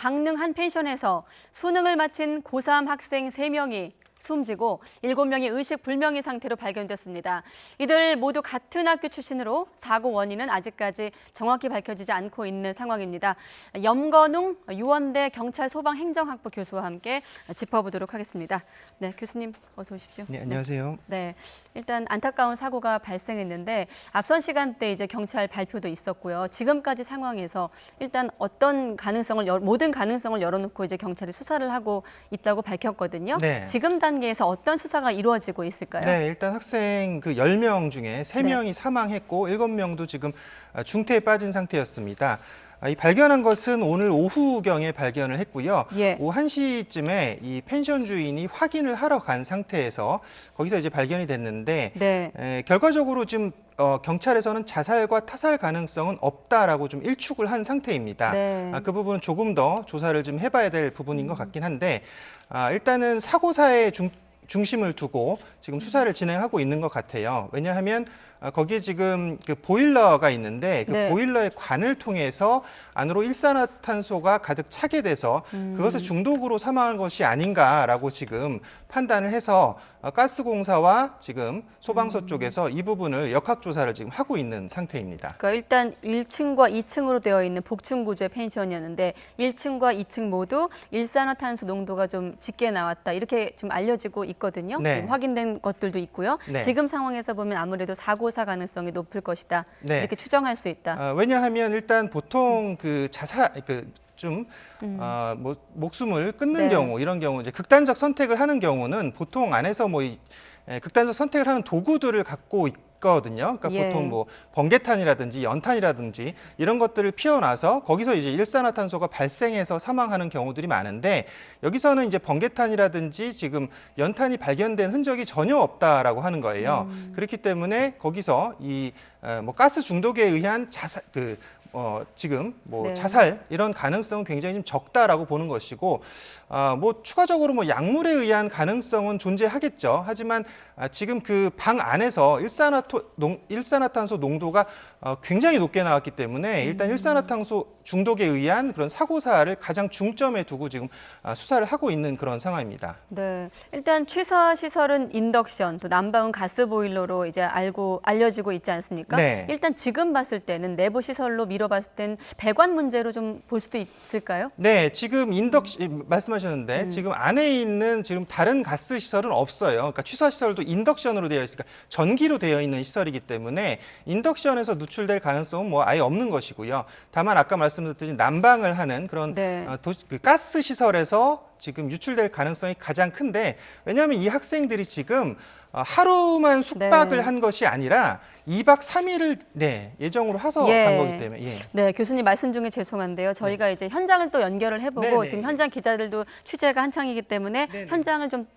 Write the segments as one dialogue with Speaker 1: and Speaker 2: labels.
Speaker 1: 강릉 한 펜션에서 수능을 마친 고3 학생 3명이 숨지고 7명이 의식불명의 상태로 발견됐습니다. 이들 모두 같은 학교 출신으로 사고 원인은 아직까지 정확히 밝혀지지 않고 있는 상황입니다. 염건웅 유원대 경찰 소방행정학부 교수와 함께 짚어보도록 하겠습니다. 네, 교수님 어서 오십시오.
Speaker 2: 네, 안녕하세요.
Speaker 1: 네, 일단 안타까운 사고가 발생했는데 앞선 시간대 이제 경찰 발표도 있었고요. 지금까지 상황에서 일단 어떤 가능성을 모든 가능성을 열어놓고 이제 경찰이 수사를 하고 있다고 밝혔거든요.
Speaker 2: 네.
Speaker 1: 지금 단계에서 어떤 수사가 이루어지고 있을까요?
Speaker 2: 네, 일단 학생 10명 중에 3명이 사망했고 7명도 지금 중태에 빠진 상태였습니다. 이 발견한 것은 오늘 오후경에 발견을 했고요.
Speaker 1: 예.
Speaker 2: 오후 1시쯤에 이 펜션 주인이 확인을 하러 간 상태에서 거기서 이제 발견이 됐는데
Speaker 1: 네.
Speaker 2: 결과적으로 지금 경찰에서는 자살과 타살 가능성은 없다라고 좀 일축을 한 상태입니다.
Speaker 1: 네.
Speaker 2: 그 부분은 조금 더 조사를 좀 해봐야 될 부분인 것 같긴 한데 일단은 사고사의 중심을 두고 지금 수사를 진행하고 있는 것 같아요. 왜냐하면 거기에 지금 그 보일러가 있는데 그
Speaker 1: 네.
Speaker 2: 보일러의 관을 통해서 안으로 일산화탄소가 가득 차게 돼서 그것의 중독으로 사망한 것이 아닌가라고 지금 판단을 해서 가스공사와 지금 소방서 쪽에서 이 부분을 역학조사를 지금 하고 있는 상태입니다.
Speaker 1: 그러니까 일단 1층과 2층으로 되어 있는 복층 구조의 펜션이었는데 1층과 2층 모두 일산화탄소 농도가 좀 짙게 나왔다 이렇게 좀 알려지고 있거든요.
Speaker 2: 네.
Speaker 1: 확인된 것들도 있고요.
Speaker 2: 네.
Speaker 1: 지금 상황에서 보면 아무래도 사고사 가능성이 높을 것이다.
Speaker 2: 네.
Speaker 1: 이렇게 추정할 수 있다.
Speaker 2: 왜냐하면 일단 보통 그 자살 목숨을 끊는
Speaker 1: 네.
Speaker 2: 경우 이런 경우 이제 극단적 선택을 하는 경우는 보통 안에서 극단적 선택을 하는 도구들을 갖고 있거든요. 그러니까
Speaker 1: 예.
Speaker 2: 보통 뭐 번개탄이라든지 연탄이라든지 이런 것들을 피워놔서 거기서 이제 일산화탄소가 발생해서 사망하는 경우들이 많은데 여기서는 이제 번개탄이라든지 지금 연탄이 발견된 흔적이 전혀 없다라고 하는 거예요. 그렇기 때문에 거기서 이 가스 중독에 의한 자살 지금
Speaker 1: 네.
Speaker 2: 자살 이런 가능성은 굉장히 좀 적다라고 보는 것이고 추가적으로 약물에 의한 가능성은 존재하겠죠. 하지만 지금 그 방 안에서 일산화탄소 농도가 굉장히 높게 나왔기 때문에 일단 일산화탄소 중독에 의한 그런 사고사를 가장 중점에 두고 지금 수사를 하고 있는 그런 상황입니다.
Speaker 1: 네, 일단 취사 시설은 인덕션, 또 난방은 가스 보일러로 이제 알려지고 있지 않습니까?
Speaker 2: 네.
Speaker 1: 일단 지금 봤을 때는 내부 시설로 미뤄봤을 땐 배관 문제로 좀 볼 수도 있을까요?
Speaker 2: 네, 지금 말씀하셨는데 지금 안에 있는 지금 다른 가스 시설은 없어요. 그러니까 취사 시설도 인덕션으로 되어 있으니까 전기로 되어 있는 시설이기 때문에 인덕션에서 누출될 가능성은 아예 없는 것이고요. 다만 아까 말씀드렸듯이 난방을 하는 그런
Speaker 1: 네.
Speaker 2: 그 가스 시설에서 지금 유출될 가능성이 가장 큰데 왜냐하면 이 학생들이 지금 하루만 숙박을
Speaker 1: 네.
Speaker 2: 한 것이 아니라 2박 3일을 예정으로 해서 간 거기 때문에. 예.
Speaker 1: 네, 교수님 말씀 중에 죄송한데요. 저희가 이제 현장을 또 연결을 해보고
Speaker 2: 네네.
Speaker 1: 지금 현장 기자들도 취재가 한창이기 때문에
Speaker 2: 네네.
Speaker 1: 현장을 좀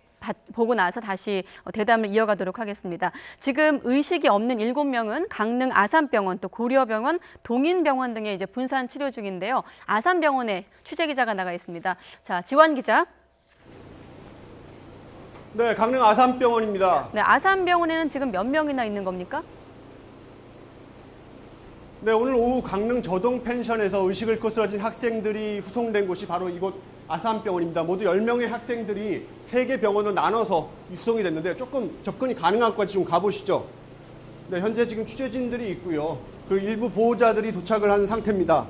Speaker 1: 보고 나서 다시 대담을 이어가도록 하겠습니다. 지금 의식이 없는 7명은 강릉 아산병원, 또 고려병원, 동인병원 등에 이제 분산 치료 중인데요. 아산병원에 취재 기자가 나가 있습니다. 자, 지원 기자.
Speaker 3: 네, 강릉 아산병원입니다.
Speaker 1: 네, 아산병원에는 지금 몇 명이나 있는 겁니까?
Speaker 3: 네, 오늘 오후 강릉 저동 펜션에서 의식을 잃고 쓰러진 학생들이 후송된 곳이 바로 이곳 아산병원입니다. 모두 10명의 학생들이 3개 병원으로 나눠서 수송이 됐는데 조금 접근이 가능한 것까지 좀 가보시죠. 네, 현재 지금 취재진들이 있고요. 그리고 일부 보호자들이 도착을 한 상태입니다.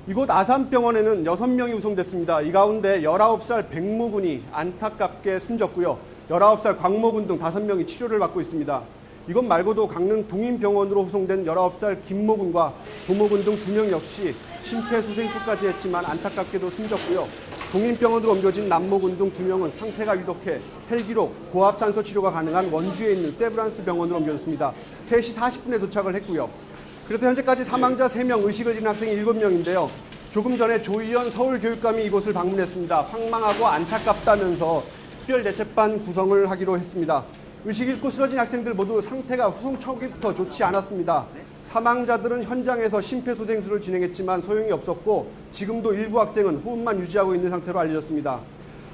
Speaker 3: 이곳 아산병원에는 6명이 후송됐습니다. 이 가운데 19살 백모군이 안타깝게 숨졌고요. 19살 광모군 등 5명이 치료를 받고 있습니다. 이것 말고도 강릉 동인병원으로 후송된 19살 김모군과 도모군 등 2명 역시 심폐소생술까지 했지만 안타깝게도 숨졌고요. 동인병원으로 옮겨진 남모군 등 2명은 상태가 위독해 헬기로 고압산소 치료가 가능한 원주에 있는 세브란스 병원으로 옮겨졌습니다. 3시 40분에 도착을 했고요. 그래서 현재까지 사망자 3명, 의식을 잃은 학생이 7명인데요. 조금 전에 조희연 서울교육감이 이곳을 방문했습니다. 황망하고 안타깝다면서 특별대책반 구성을 하기로 했습니다. 의식 잃고 쓰러진 학생들 모두 상태가 후송 초기부터 좋지 않았습니다. 사망자들은 현장에서 심폐소생술을 진행했지만 소용이 없었고 지금도 일부 학생은 호흡만 유지하고 있는 상태로 알려졌습니다.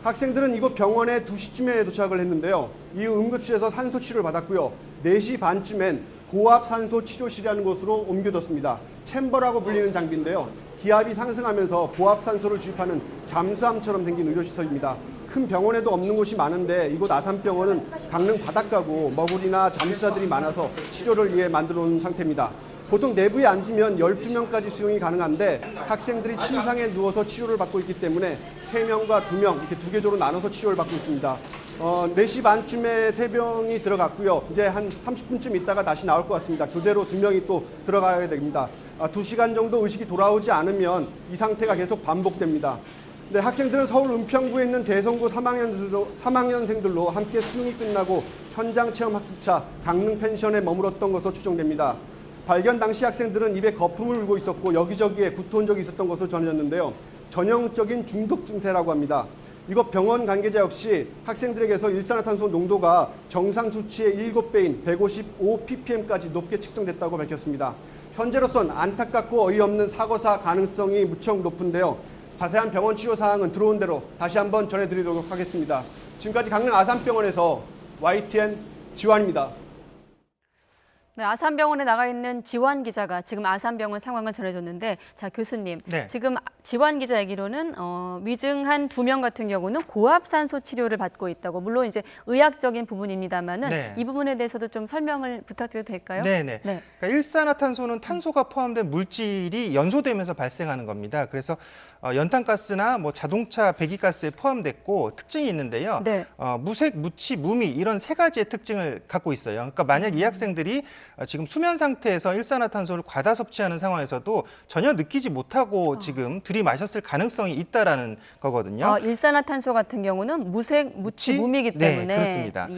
Speaker 3: 학생들은 이곳 병원에 2시쯤에 도착을 했는데요. 이후 응급실에서 산소 치료를 받았고요. 4시 반쯤엔 고압 산소 치료실이라는 곳으로 옮겨졌습니다. 챔버라고 불리는 장비인데요. 기압이 상승하면서 고압산소를 주입하는 잠수함처럼 생긴 의료시설입니다. 큰 병원에도 없는 곳이 많은데 이곳 아산병원은 강릉 바닷가고 머구리나 잠수사들이 많아서 치료를 위해 만들어 놓은 상태입니다. 보통 내부에 앉으면 12명까지 수용이 가능한데 학생들이 침상에 누워서 치료를 받고 있기 때문에 3명과 2명 이렇게 2개조로 나눠서 치료를 받고 있습니다. 4시 반쯤에 3명이 들어갔고요. 이제 한 30분쯤 있다가 다시 나올 것 같습니다. 교대로 2명이 또 들어가야 됩니다. 2시간 정도 의식이 돌아오지 않으면 이 상태가 계속 반복됩니다. 네, 학생들은 서울 은평구에 있는 대성고 3학년생들로 함께 수능이 끝나고 현장 체험 학습차 강릉 펜션에 머물렀던 것으로 추정됩니다. 발견 당시 학생들은 입에 거품을 울고 있었고 여기저기에 구토한 적이 있었던 것으로 전해졌는데요. 전형적인 중독 증세라고 합니다. 이곳 병원 관계자 역시 학생들에게서 일산화탄소 농도가 정상 수치의 7배인 155ppm까지 높게 측정됐다고 밝혔습니다. 현재로선 안타깝고 어이없는 사고사 가능성이 무척 높은데요. 자세한 병원 치료 사항은 들어온 대로 다시 한번 전해드리도록 하겠습니다. 지금까지 강릉 아산병원에서 YTN 지환입니다.
Speaker 1: 네, 아산병원에 나가 있는 지환 기자가 지금 아산병원 상황을 전해줬는데, 자 교수님,
Speaker 2: 네.
Speaker 1: 지금 지환 기자 얘기로는 위중한 2명 같은 경우는 고압산소 치료를 받고 있다고. 물론 이제 의학적인 부분입니다만은
Speaker 2: 네.
Speaker 1: 이 부분에 대해서도 좀 설명을 부탁드려도 될까요?
Speaker 2: 네네.
Speaker 1: 네.
Speaker 2: 그러니까 일산화탄소는 탄소가 포함된 물질이 연소되면서 발생하는 겁니다. 그래서 연탄가스나 뭐 자동차 배기가스에 포함됐고 특징이 있는데요.
Speaker 1: 네.
Speaker 2: 무색, 무치, 무미 이런 3가지의 특징을 갖고 있어요. 그러니까 만약 이 학생들이 지금 수면 상태에서 일산화탄소를 과다 섭취하는 상황에서도 전혀 느끼지 못하고 지금 들이마셨을 가능성이 있다라는 거거든요.
Speaker 1: 일산화탄소 같은 경우는 무색, 무치, 무미이기 때문에.
Speaker 2: 네, 그렇습니다.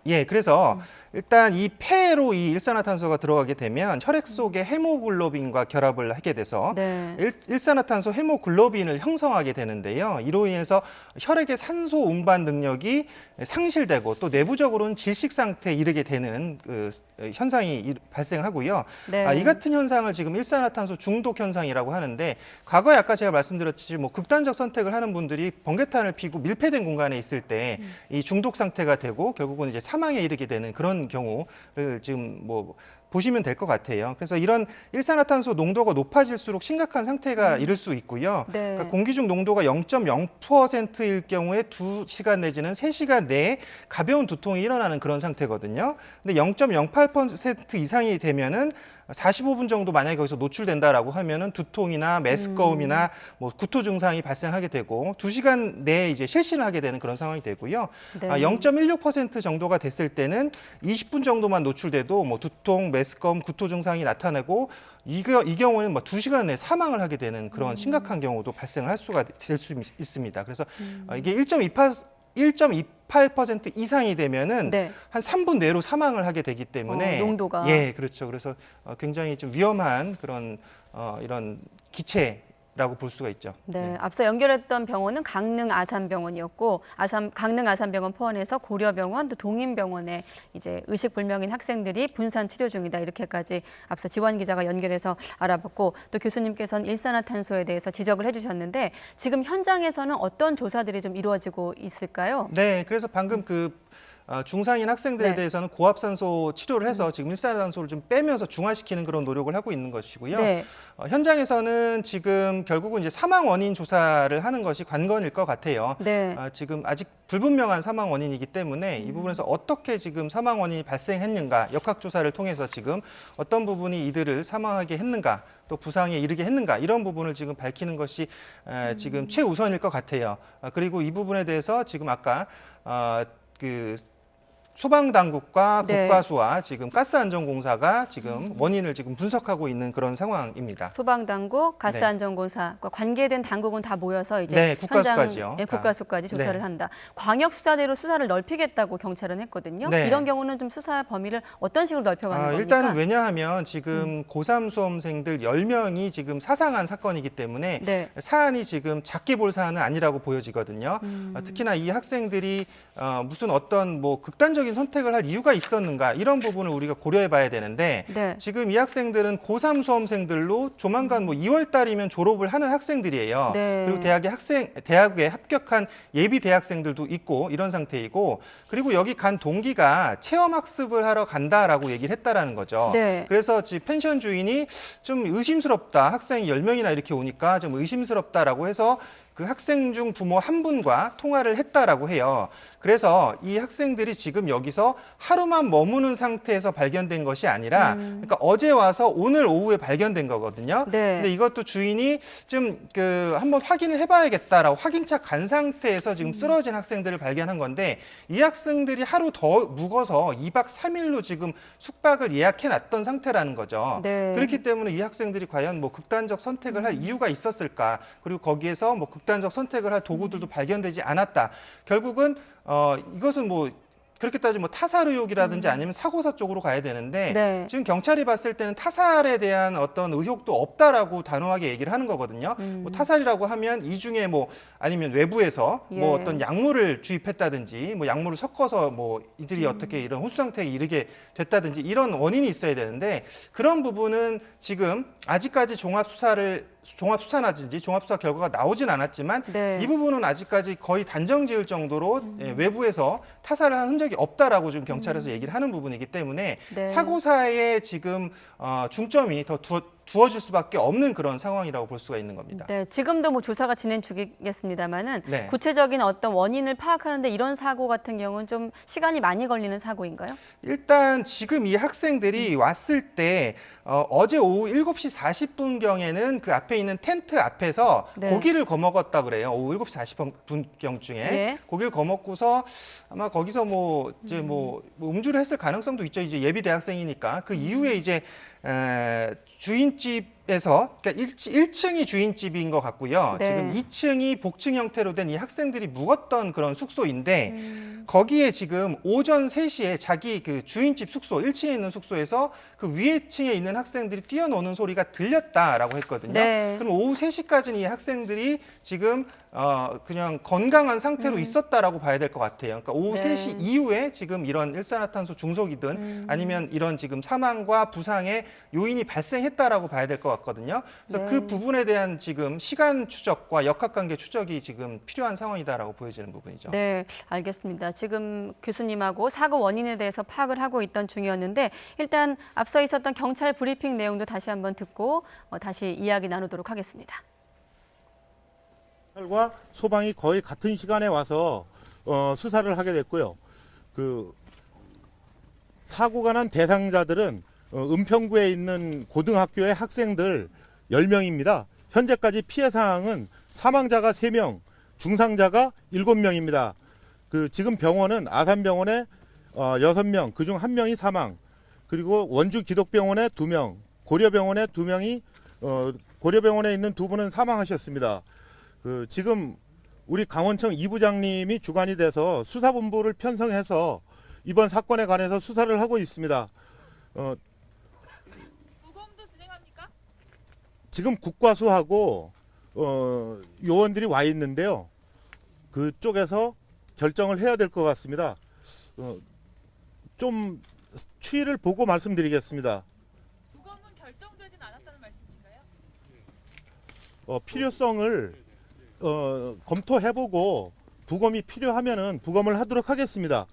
Speaker 1: 예.
Speaker 2: 그래서 일단 이 폐로 이 일산화탄소가 들어가게 되면 혈액 속에 헤모글로빈과 결합을 하게 돼서
Speaker 1: 네.
Speaker 2: 일산화탄소 헤모글로빈을 형성하게 되는데요. 이로 인해서 혈액의 산소 운반 능력이 상실되고 또 내부적으로는 질식 상태에 이르게 되는 그 현상이 발생하고요.
Speaker 1: 네.
Speaker 2: 이 같은 현상을 지금 일산화탄소 중독 현상이라고 하는데, 과거에 아까 제가 말씀드렸듯이 뭐 극단적 선택을 하는 분들이 번개탄을 피고 밀폐된 공간에 있을 때 이 중독 상태가 되고 결국은 이제 사망에 이르게 되는 그런 경우를 지금 뭐 보시면 될 것 같아요. 그래서 이런 일산화탄소 농도가 높아질수록 심각한 상태가 이를 수 있고요.
Speaker 1: 네.
Speaker 2: 그러니까 공기 중 농도가 0.0%일 경우에 2시간 내지는 3시간 내에 가벼운 두통이 일어나는 그런 상태거든요. 근데 0.08% 이상이 되면은 45분 정도 만약에 거기서 노출된다라고 하면은 두통이나 메스꺼움이나 뭐 구토 증상이 발생하게 되고 2시간 내에 이제 실신을 하게 되는 그런 상황이 되고요.
Speaker 1: 네.
Speaker 2: 0.16% 정도가 됐을 때는 20분 정도만 노출돼도 뭐 두통, 메스꺼움, 구토 증상이 나타나고 이 경우는 뭐 2시간 내에 사망을 하게 되는 그런 심각한 경우도 발생할 수가 될 수 있습니다. 그래서 이게 1.28% 이상이 되면은
Speaker 1: 네.
Speaker 2: 한 3분 내로 사망을 하게 되기 때문에
Speaker 1: 농도가.
Speaker 2: 예, 그렇죠. 그래서 굉장히 좀 위험한 그런 이런 기체라고 볼 수가 있죠.
Speaker 1: 네, 앞서 연결했던 병원은 강릉 아산병원이었고, 강릉 아산병원 포함해서 고려병원 또 동인병원에 이제 의식 불명인 학생들이 분산 치료 중이다, 이렇게까지 앞서 지환 기자가 연결해서 알아봤고, 또 교수님께서는 일산화탄소에 대해서 지적을 해주셨는데 지금 현장에서는 어떤 조사들이 좀 이루어지고 있을까요?
Speaker 2: 네, 그래서 방금 중상인 학생들에
Speaker 1: 네.
Speaker 2: 대해서는 고압산소 치료를 해서 지금 일산화탄소를 좀 빼면서 중화시키는 그런 노력을 하고 있는 것이고요.
Speaker 1: 네.
Speaker 2: 현장에서는 지금 결국은 이제 사망 원인 조사를 하는 것이 관건일 것 같아요.
Speaker 1: 네.
Speaker 2: 지금 아직 불분명한 사망 원인이기 때문에 이 부분에서 어떻게 지금 사망 원인이 발생했는가, 역학조사를 통해서 지금 어떤 부분이 이들을 사망하게 했는가, 또 부상에 이르게 했는가, 이런 부분을 지금 밝히는 것이 지금 최우선일 것 같아요. 그리고 이 부분에 대해서 지금 아까 소방당국과
Speaker 1: 네.
Speaker 2: 국가수와 지금 가스안전공사가 지금 원인을 지금 분석하고 있는 그런 상황입니다.
Speaker 1: 소방당국, 가스안전공사과 관계된 당국은 다 모여서 이제
Speaker 2: 네, 국가수까지요.
Speaker 1: 현장, 국가수까지 조사를
Speaker 2: 네.
Speaker 1: 한다. 광역수사대로 수사를 넓히겠다고 경찰은 했거든요.
Speaker 2: 네.
Speaker 1: 이런 경우는 좀 수사 범위를 어떤 식으로 넓혀가는 겁니까?
Speaker 2: 일단은 왜냐하면 지금 고3 수험생들 10명이 지금 사상한 사건이기 때문에
Speaker 1: 네.
Speaker 2: 사안이 지금 작게 볼 사안은 아니라고 보여지거든요. 특히나 이 학생들이 무슨 어떤 뭐 극단적인 극단적인 선택을 할 이유가 있었는가 이런 부분을 우리가 고려해 봐야 되는데
Speaker 1: 네.
Speaker 2: 지금 이 학생들은 고3 수험생들로 조만간 뭐 2월 달이면 졸업을 하는 학생들이에요.
Speaker 1: 네.
Speaker 2: 그리고 대학에 합격한 예비 대학생들도 있고 이런 상태이고 그리고 여기 간 동기가 체험 학습을 하러 간다라고 얘기를 했다라는 거죠.
Speaker 1: 네.
Speaker 2: 그래서 지금 펜션 주인이 좀 의심스럽다. 학생이 10명이나 이렇게 오니까 좀 의심스럽다라고 해서 그 학생 중 부모 한 분과 통화를 했다라고 해요. 그래서 이 학생들이 지금 여기서 하루만 머무는 상태에서 발견된 것이 아니라 그러니까 어제 와서 오늘 오후에 발견된 거거든요.
Speaker 1: 네.
Speaker 2: 근데 이것도 주인이 좀 한번 확인을 해봐야겠다라고 확인차 간 상태에서 지금 쓰러진 학생들을 발견한 건데 이 학생들이 하루 더 묵어서 2박 3일로 지금 숙박을 예약해 놨던 상태라는 거죠.
Speaker 1: 네.
Speaker 2: 그렇기 때문에 이 학생들이 과연 뭐 극단적 선택을 할 이유가 있었을까? 그리고 거기에서 뭐 극단적 선택을 할 도구들도 발견되지 않았다. 결국은 이것은 뭐 그렇게 따지면 타살 의혹이라든지 아니면 사고사 쪽으로 가야 되는데
Speaker 1: 네.
Speaker 2: 지금 경찰이 봤을 때는 타살에 대한 어떤 의혹도 없다라고 단호하게 얘기를 하는 거거든요. 뭐 타살이라고 하면 이 중에 뭐 아니면 외부에서
Speaker 1: 예.
Speaker 2: 뭐 어떤 약물을 주입했다든지 뭐 약물을 섞어서 뭐 이들이 어떻게 이런 혼수 상태에 이르게 됐다든지 이런 원인이 있어야 되는데 그런 부분은 지금 아직까지 종합수사라든지 종합수사 결과가 나오진 않았지만
Speaker 1: 네.
Speaker 2: 이 부분은 아직까지 거의 단정 지을 정도로 외부에서 타살을 한 흔적이 없다라고 지금 경찰에서 얘기를 하는 부분이기 때문에
Speaker 1: 네.
Speaker 2: 사고사에 지금 중점이 더 두어질 수밖에 없는 그런 상황이라고 볼 수가 있는 겁니다.
Speaker 1: 네, 지금도 뭐 조사가 진행 중이겠습니다만은
Speaker 2: 네.
Speaker 1: 구체적인 어떤 원인을 파악하는데 이런 사고 같은 경우는 좀 시간이 많이 걸리는 사고인가요?
Speaker 2: 일단 지금 이 학생들이 왔을 때 어제 오후 7시 40분경에는 그 앞에 있는 텐트 앞에서
Speaker 1: 네.
Speaker 2: 고기를 거먹었다 그래요. 오후 7시 40분경 중에
Speaker 1: 예.
Speaker 2: 고기를 거먹고서 아마 거기서 뭐 이제 뭐 음주를 했을 가능성도 있죠. 이제 예비 대학생이니까 그 이후에 이제 주인집에서 그러니까 1층이 주인집인 것 같고요.
Speaker 1: 네.
Speaker 2: 지금 2층이 복층 형태로 된 이 학생들이 묵었던 그런 숙소인데 거기에 지금 오전 3시에 자기 그 주인집 숙소 1층에 있는 숙소에서 그 위에 층에 있는 학생들이 뛰어노는 소리가 들렸다라고 했거든요.
Speaker 1: 네.
Speaker 2: 그럼 오후 3시까지는 이 학생들이 지금 그냥 건강한 상태로 있었다라고 봐야 될 것 같아요. 그러니까 오후
Speaker 1: 네.
Speaker 2: 3시 이후에 지금 이런 일산화탄소 중독이든 아니면 이런 지금 사망과 부상의 요인이 발생했다라고 봐야 될 것 같거든요. 그래서
Speaker 1: 네.
Speaker 2: 그 부분에 대한 지금 시간 추적과 역학관계 추적이 지금 필요한 상황이다라고 보여지는 부분이죠.
Speaker 1: 네, 알겠습니다. 지금 교수님하고 사고 원인에 대해서 파악을 하고 있던 중이었는데 일단 앞서 있었던 경찰 브리핑 내용도 다시 한번 듣고 다시 이야기 나누도록 하겠습니다.
Speaker 4: 경찰과 소방이 거의 같은 시간에 와서 수사를 하게 됐고요. 그 사고가 난 대상자들은 은평구에 있는 고등학교의 학생들 10명입니다. 현재까지 피해 사항은 사망자가 3명, 중상자가 7명입니다. 그 지금 병원은 아산병원에 6명, 그중 1명이 사망, 그리고 원주 기독병원에 2명, 고려병원에 2명이 고려병원에 있는 2분은 사망하셨습니다. 그 지금 우리 강원청 2부장님이 주관이 돼서 수사본부를 편성해서 이번 사건에 관해서 수사를 하고 있습니다.
Speaker 5: 부검도 진행합니까?
Speaker 4: 지금 국과수하고 요원들이 와 있는데요. 그쪽에서 결정을 해야 될 것 같습니다. 좀 추이를 보고 말씀드리겠습니다.
Speaker 5: 부검은 결정되진 않았다는 말씀이신가요?
Speaker 4: 필요성을 검토해보고 부검이 필요하면은 부검을 하도록 하겠습니다.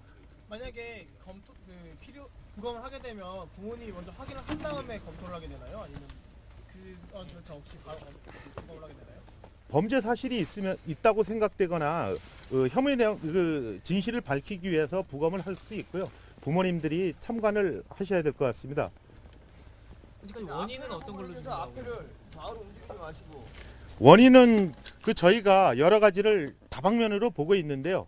Speaker 6: 만약에 부검을 하게 되면 부모님이 먼저 확인을 한 다음에 검토를 하게 되나요? 아니면 그런 절차 없이 바로 부검을 하게 되나요?
Speaker 4: 범죄 사실이 있다고 생각되거나 혐의 내용 진실을 밝히기 위해서 부검을 할 수도 있고요. 부모님들이 참관을 하셔야 될 것 같습니다.
Speaker 6: 지금 원인은 어떤 걸로 지금
Speaker 7: 앞에를 좌우로 움직이지 마시고.
Speaker 4: 원인은 저희가 여러 가지를 다방면으로 보고 있는데요.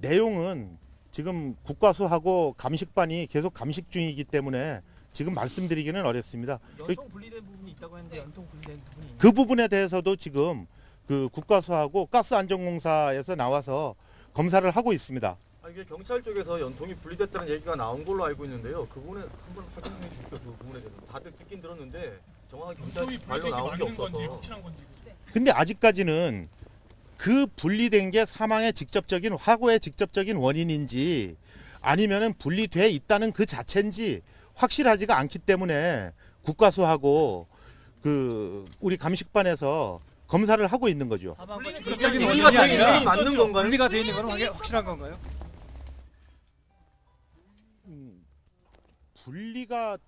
Speaker 4: 내용은 지금 국과수하고 감식반이 계속 감식 중이기 때문에 지금 말씀드리기는 어렵습니다.
Speaker 6: 연통 분리된 부분이 있다고 했는데 연통 분리된 부분이 있나요?
Speaker 4: 그 부분에 대해서도 지금 국과수하고 가스안전공사에서 나와서 검사를 하고 있습니다.
Speaker 7: 이게 경찰 쪽에서 연통이 분리됐다는 얘기가 나온 걸로 알고 있는데요. 그 부분에 한번 확인해 주십시오. 그 부분에 대해서 다들 듣긴 들었는데 정확하게 경찰 말로 나온 게 없어서.
Speaker 6: 확실한 건지.
Speaker 4: 근데 아직까지는 그 분리된 게 사망의 직접적인 화고의 직접적인 원인인지 아니면은 분리돼 있다는 그 자체인지 확실하지가 않기 때문에 국가수하고 그 우리 감식반에서 검사를 하고 있는 거죠.
Speaker 7: 직접적인 원인이 아니라 맞는 건가요?
Speaker 8: 분리가 돼 있는 건 확실한 건가요?
Speaker 4: 분리가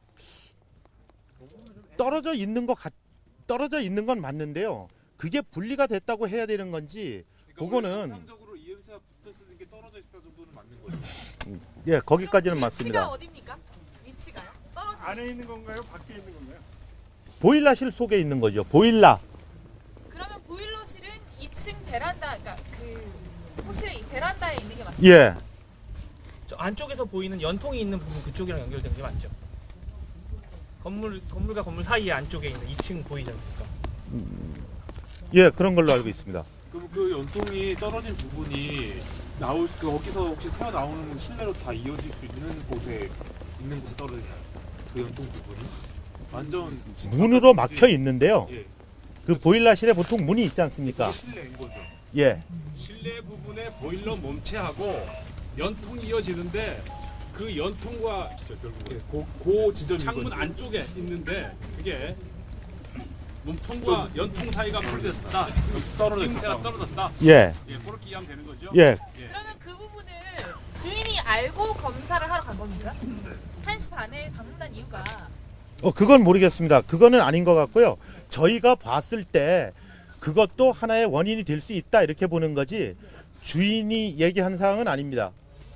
Speaker 4: 떨어져 있는 건 맞는데요. 그게 분리가 됐다고 해야 되는 건지 그거는
Speaker 9: 상적으로 이음새가 붙었을 게 떨어져 있다 정도는 맞는 거죠.
Speaker 4: 예, 거기까지는
Speaker 5: 위치가
Speaker 4: 맞습니다.
Speaker 5: 어딥니까? 위치가요? 떨어진
Speaker 9: 안에
Speaker 5: 위치.
Speaker 9: 있는 건가요? 밖에 있는 건가요?
Speaker 4: 보일러실 속에 있는 거죠. 보일러.
Speaker 5: 그러면 보일러실은 2층 베란다, 그러니까 그 호실의 이 베란다에 있는 게 맞습니다.
Speaker 4: 예.
Speaker 8: 저 안쪽에서 보이는 연통이 있는 부분 그쪽이랑 연결된 게 맞죠? 건물과 건물 사이에 안쪽에 있는 2층 보이지 않습니까?
Speaker 4: 예, 그런 걸로 알고 있습니다.
Speaker 9: 그럼 그 연통이 떨어진 부분이 거기서 혹시 새어 나오는 실내로 다 이어질 수 있는 곳에 떨어지나요? 그 연통 부분이 완전
Speaker 4: 문으로 막혀 있는데요.
Speaker 9: 예,
Speaker 4: 그 보일러실에 보통 문이 있지 않습니까?
Speaker 9: 그게 실내인 거죠.
Speaker 4: 예.
Speaker 10: 실내 부분에 보일러 몸체하고 연통이 이어지는데 그 연통과
Speaker 9: 고 지점인
Speaker 10: 창문
Speaker 9: 거죠.
Speaker 10: 안쪽에 있는데 그게 몸통과 연통 사이가 분리됐다. 떨어졌다. 떨어졌다.
Speaker 4: 예.
Speaker 10: 예, 그렇게 이해하면 되는 거죠.
Speaker 4: 예.
Speaker 5: 그러면 그 부분을 주인이 알고 검사를 하러 간 겁니까? 1시 반에 방문한 이유가
Speaker 4: 그건 모르겠습니다. 그거는 아닌 것 같고요. 저희가 봤을 때 그것도 하나의 원인이 될 수 있다 이렇게 보는 거지 주인이 얘기한 사항은 아닙니다.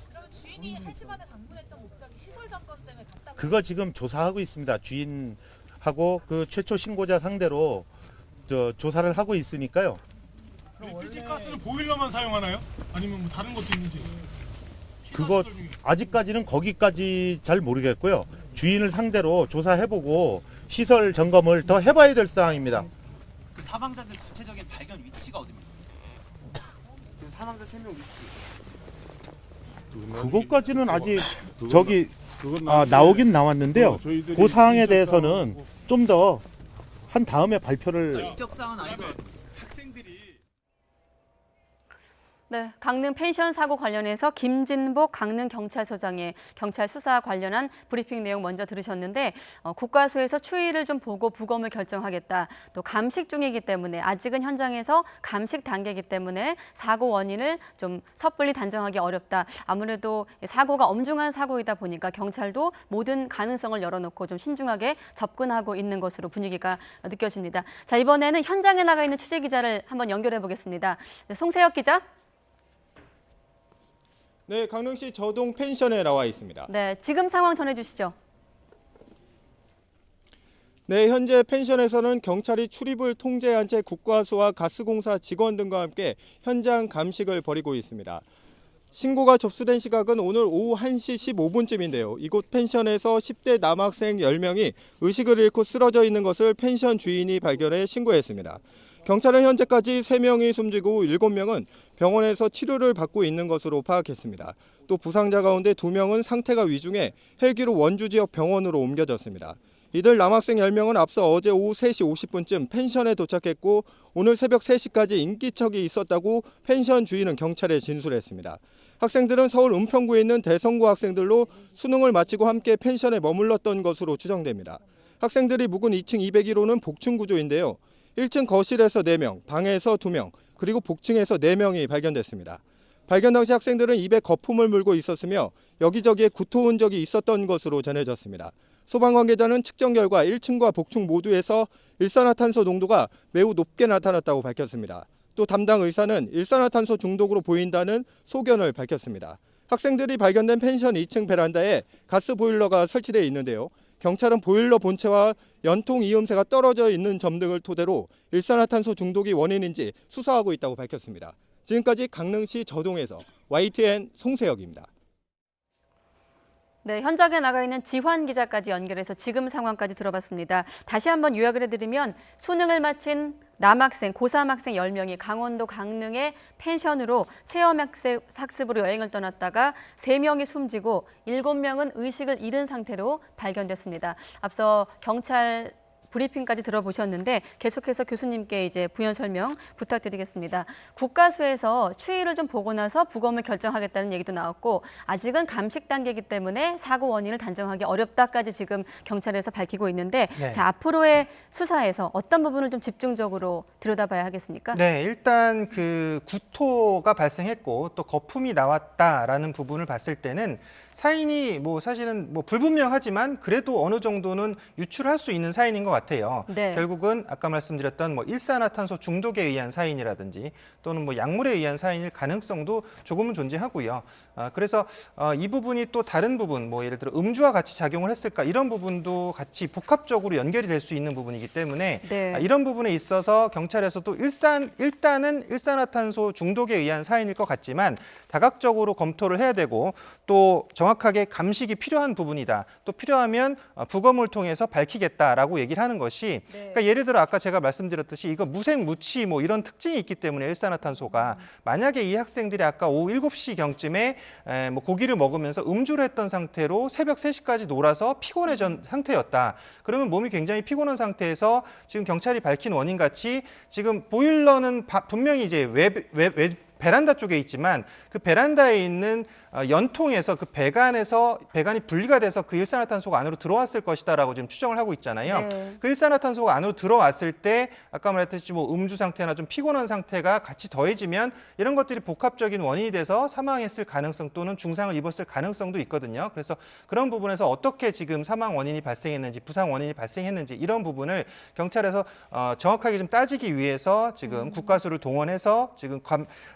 Speaker 5: 그러면 주인이 1시 반에 방문했던 목적이 시설 점검 때문에 갔다고
Speaker 4: 그거 지금 조사하고 있습니다. 주인하고 그 최초 신고자 상대로 조사를 하고 있으니까요.
Speaker 9: LPG 가스는 보일러만 사용하나요? 아니면 뭐 다른 것도 있는지?
Speaker 4: 그거 아직까지는 거기까지 잘 모르겠고요. 주인을 상대로 조사해보고 시설 점검을 더 해봐야 될 사항입니다.
Speaker 8: 그 사망자들 구체적인 발견 위치가 어디입니까?
Speaker 9: 그 사망자 3명 위치.
Speaker 4: 그것까지는 아직 저기 나오긴 나왔는데요. 그 사항에 대해서는 좀 더 한 다음에 발표를
Speaker 8: 인적사항은 아니고
Speaker 10: 학생들이
Speaker 1: 네, 강릉 펜션 사고 관련해서 김진복 강릉경찰서장의 경찰 수사 관련한 브리핑 내용 먼저 들으셨는데 국과수에서 추이를 좀 보고 부검을 결정하겠다. 또 감식 중이기 때문에 아직은 현장에서 감식 단계이기 때문에 사고 원인을 좀 섣불리 단정하기 어렵다. 아무래도 사고가 엄중한 사고이다 보니까 경찰도 모든 가능성을 열어놓고 좀 신중하게 접근하고 있는 것으로 분위기가 느껴집니다. 자, 이번에는 현장에 나가 있는 취재 기자를 한번 연결해 보겠습니다. 네, 송세혁 기자.
Speaker 2: 네, 강릉시 저동 펜션에 나와 있습니다.
Speaker 1: 네, 지금 상황 전해주시죠.
Speaker 2: 네, 현재 펜션에서는 경찰이 출입을 통제한 채 국과수와 가스공사 직원 등과 함께 현장 감식을 벌이고 있습니다. 신고가 접수된 시각은 오늘 오후 1시 15분쯤인데요. 이곳 펜션에서 10대 남학생 10명이 의식을 잃고 쓰러져 있는 것을 펜션 주인이 발견해 신고했습니다. 경찰은 현재까지 3명이 숨지고 7명은 병원에서 치료를 받고 있는 것으로 파악했습니다. 또 부상자 가운데 2명은 상태가 위중해 헬기로 원주 지역 병원으로 옮겨졌습니다. 이들 남학생 10명은 앞서 어제 오후 3시 50분쯤 펜션에 도착했고 오늘 새벽 3시까지 인기척이 있었다고 펜션 주인은 경찰에 진술했습니다. 학생들은 서울 은평구에 있는 대성고 학생들로 수능을 마치고 함께 펜션에 머물렀던 것으로 추정됩니다. 학생들이 묵은 2층 201호는 복층 구조인데요. 1층 거실에서 4명, 방에서 2명, 그리고 복층에서 4명이 발견됐습니다. 발견 당시 학생들은 입에 거품을 물고 있었으며 여기저기에 구토 흔적이 있었던 것으로 전해졌습니다. 소방 관계자는 측정 결과 1층과 복층 모두에서 일산화탄소 농도가 매우 높게 나타났다고 밝혔습니다. 또 담당 의사는 일산화탄소 중독으로 보인다는 소견을 밝혔습니다. 학생들이 발견된 펜션 2층 베란다에 가스 보일러가 설치되어 있는데요. 경찰은 보일러 본체와 연통 이음새가 떨어져 있는 점 등을 토대로 일산화탄소 중독이 원인인지 수사하고 있다고 밝혔습니다. 지금까지 강릉시 저동에서 YTN 송세혁입니다.
Speaker 1: 네, 현장에 나가 있는 지환 기자까지 연결해서 지금 상황까지 들어봤습니다. 다시 한번 요약을 해드리면 수능을 마친 남학생, 고3 학생 10명이 강원도 강릉의 펜션으로 체험학습으로 여행을 떠났다가 3명이 숨지고 7명은 의식을 잃은 상태로 발견됐습니다. 앞서 경찰 브리핑까지 들어보셨는데 계속해서 교수님께 이제 부연 설명 부탁드리겠습니다. 국가수에서 추이를 좀 보고 나서 부검을 결정하겠다는 얘기도 나왔고 아직은 감식 단계이기 때문에 사고 원인을 단정하기 어렵다까지 지금 경찰에서 밝히고 있는데
Speaker 2: 네.
Speaker 1: 자, 앞으로의 수사에서 어떤 부분을 좀 집중적으로 들여다봐야 하겠습니까?
Speaker 2: 네, 일단 그 구토가 발생했고 또 거품이 나왔다라는 부분을 봤을 때는 사인이 뭐 사실은 뭐 불분명하지만 그래도 어느 정도는 유출할 수 있는 사인인 것 같아요.
Speaker 1: 네.
Speaker 2: 결국은 아까 말씀드렸던 뭐 일산화탄소 중독에 의한 사인이라든지 또는 뭐 약물에 의한 사인일 가능성도 조금은 존재하고요. 그래서 이 부분이 또 다른 부분, 뭐 예를 들어 음주와 같이 작용을 했을까 이런 부분도 같이 복합적으로 연결이 될 수 있는 부분이기 때문에
Speaker 1: 네.
Speaker 2: 이런 부분에 있어서 경찰에서도 일단은 일산화탄소 중독에 의한 사인일 것 같지만 다각적으로 검토를 해야 되고 또 정확하게 감식이 필요한 부분이다. 또 필요하면 부검을 통해서 밝히겠다라고 얘기를 하는 것이
Speaker 1: 네.
Speaker 2: 그러니까 예를 들어 아까 제가 말씀드렸듯이 이거 무색무취 뭐 이런 특징이 있기 때문에 일산화탄소가 만약에 이 학생들이 아까 오후 7시 경쯤에 뭐 고기를 먹으면서 음주를 했던 상태로 새벽 3시까지 놀아서 피곤해진 상태였다. 그러면 몸이 굉장히 피곤한 상태에서 지금 경찰이 밝힌 원인 같이 지금 보일러는 분명히 이제 베란다 쪽에 있지만 그 베란다에 있는 연통에서 그 배관이 분리가 돼서 그 일산화탄소가 안으로 들어왔을 것이다라고 지금 추정을 하고 있잖아요.
Speaker 1: 네.
Speaker 2: 그 일산화탄소가 안으로 들어왔을 때 아까 말했듯이 뭐 음주 상태나 좀 피곤한 상태가 같이 더해지면 이런 것들이 복합적인 원인이 돼서 사망했을 가능성 또는 중상을 입었을 가능성도 있거든요. 그래서 그런 부분에서 어떻게 지금 사망 원인이 발생했는지 부상 원인이 발생했는지 이런 부분을 경찰에서 정확하게 좀 따지기 위해서 지금 국가수를 동원해서 지금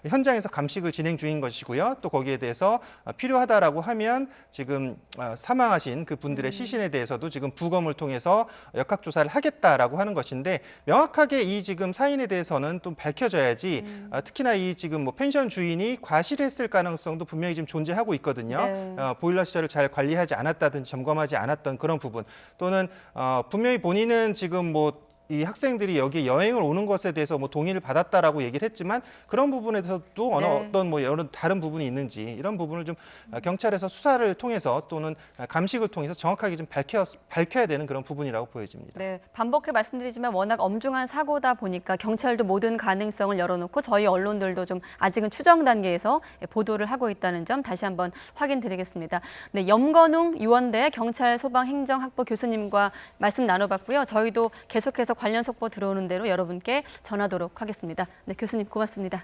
Speaker 2: 현장에서 감식을 진행 중인 것이고요. 또 거기에 대해서 필요하다라고 하면 지금 사망하신 그 분들의 시신에 대해서도 지금 부검을 통해서 역학조사를 하겠다라고 하는 것인데 명확하게 이 지금 사인에 대해서는 좀 밝혀져야지 특히나 이 지금 뭐 펜션 주인이 과실했을 가능성도 분명히 지금 존재하고 있거든요.
Speaker 1: 네.
Speaker 2: 보일러 시설을 잘 관리하지 않았다든지 점검하지 않았던 그런 부분 또는 분명히 본인은 지금 뭐 이 학생들이 여기 여행을 오는 것에 대해서 뭐 동의를 받았다라고 얘기를 했지만 그런 부분에 대해서도
Speaker 1: 네.
Speaker 2: 어떤 뭐 여러 다른 부분이 있는지 이런 부분을 좀 경찰에서 수사를 통해서 또는 감식을 통해서 정확하게 좀 밝혀야 되는 그런 부분이라고 보여집니다.
Speaker 1: 네, 반복해 말씀드리지만 워낙 엄중한 사고다 보니까 경찰도 모든 가능성을 열어놓고 저희 언론들도 좀 아직은 추정 단계에서 보도를 하고 있다는 점 다시 한번 확인드리겠습니다. 네, 염건웅 유원대 경찰소방행정학부 교수님과 말씀 나눠봤고요. 저희도 계속해서 관련 속보 들어오는 대로 여러분께 전하도록 하겠습니다. 네, 교수님 고맙습니다.